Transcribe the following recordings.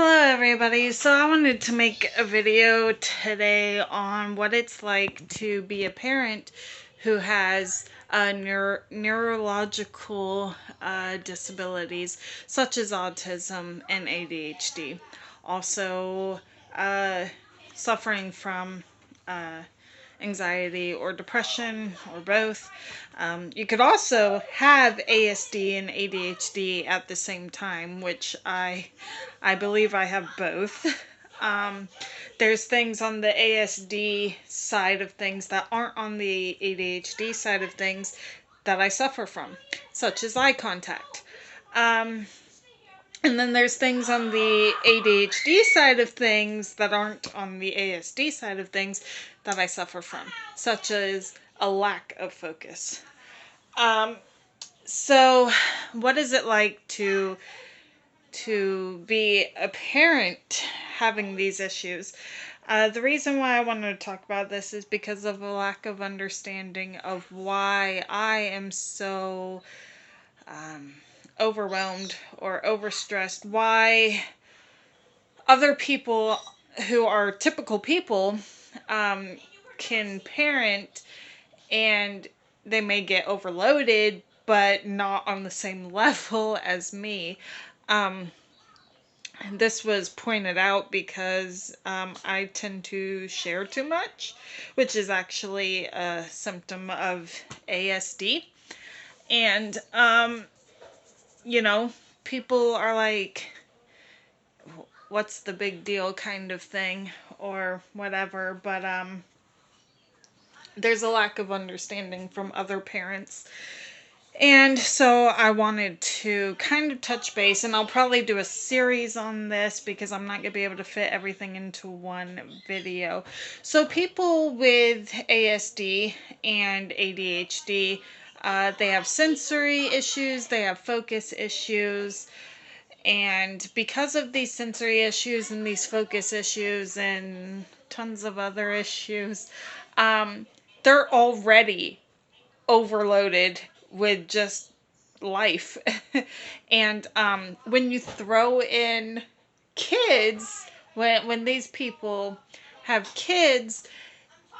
Hello everybody, so I wanted to make a video today on what it's like to be a parent who has neurological disabilities such as autism and ADHD. Also suffering from anxiety or depression or both. You could also have ASD and ADHD at the same time, which I believe I have both. There's things on the ASD side of things that aren't on the ADHD side of things that I suffer from, such as eye contact. And then there's things on the ADHD side of things that aren't on the ASD side of things that I suffer from, such as a lack of focus. So what is it like to be a parent having these issues? The reason why I wanted to talk about this is because of a lack of understanding of why I am so overwhelmed or overstressed, why other people who are typical people can parent and they may get overloaded, but not on the same level as me. This was pointed out because I tend to share too much, which is actually a symptom of ASD. And, people are like, what's the big deal kind of thing or whatever. But there's a lack of understanding from other parents. And so I wanted to kind of touch base, and I'll probably do a series on this because I'm not going to be able to fit everything into one video. So people with ASD and ADHD, they have sensory issues, they have focus issues, and because of these sensory issues and these focus issues and tons of other issues, they're already overloaded with just life. And when you throw in kids, when these people have kids,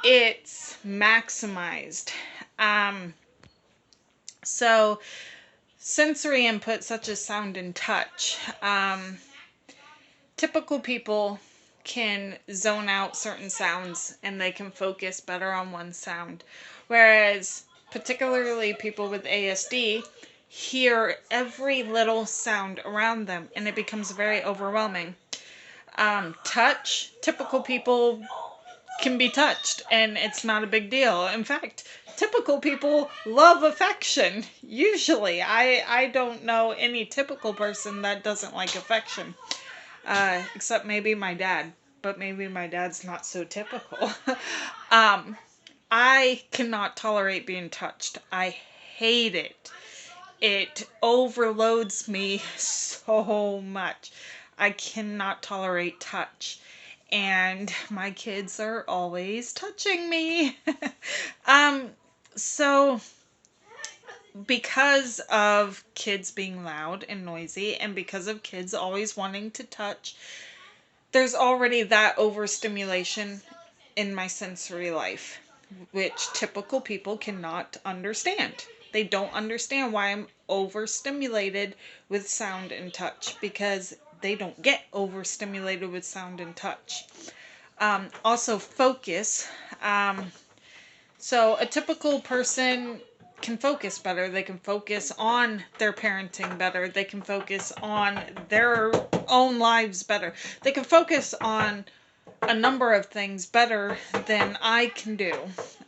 it's maximized. So sensory input such as sound and touch. Typical people can zone out certain sounds and they can focus better on one sound, whereas particularly people with ASD hear every little sound around them and it becomes very overwhelming. Touch, typical people can be touched and it's not a big deal. In fact, typical people love affection. Usually, I don't know any typical person that doesn't like affection, except maybe my dad, but maybe my dad's not so typical. I cannot tolerate being touched. I hate it. It overloads me so much. I cannot tolerate touch. And my kids are always touching me. So because of kids being loud and noisy, and because of kids always wanting to touch, there's already that overstimulation in my sensory life, which typical people cannot understand. They don't understand why I'm overstimulated with sound and touch, because they don't get overstimulated with sound and touch. Also focus. So a typical person can focus better. They can focus on their parenting better. They can focus on their own lives better. They can focus on a number of things better than I can do.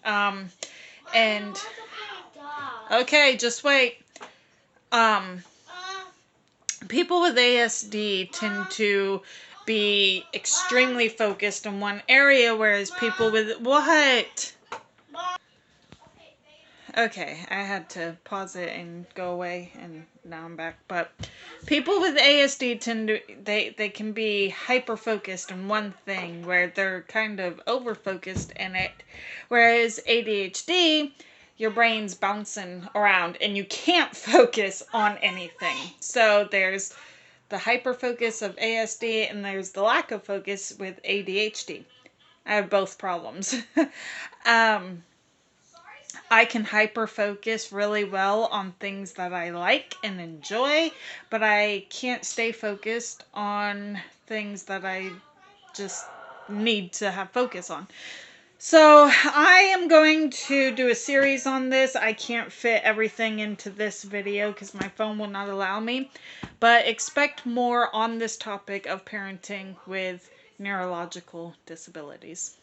And okay, just wait. People with ASD tend to be extremely focused in one area, whereas people with what? Okay, I had to pause it and go away, and now I'm back. But people with ASD tend to, they can be hyper-focused on one thing, where they're kind of over-focused in it. Whereas ADHD, your brain's bouncing around, and you can't focus on anything. So there's the hyperfocus of ASD, and there's the lack of focus with ADHD. I have both problems. I can hyper focus really well on things that I like and enjoy, but I can't stay focused on things that I just need to have focus on. So I am going to do a series on this. I can't fit everything into this video because my phone will not allow me, but expect more on this topic of parenting with neurological disabilities.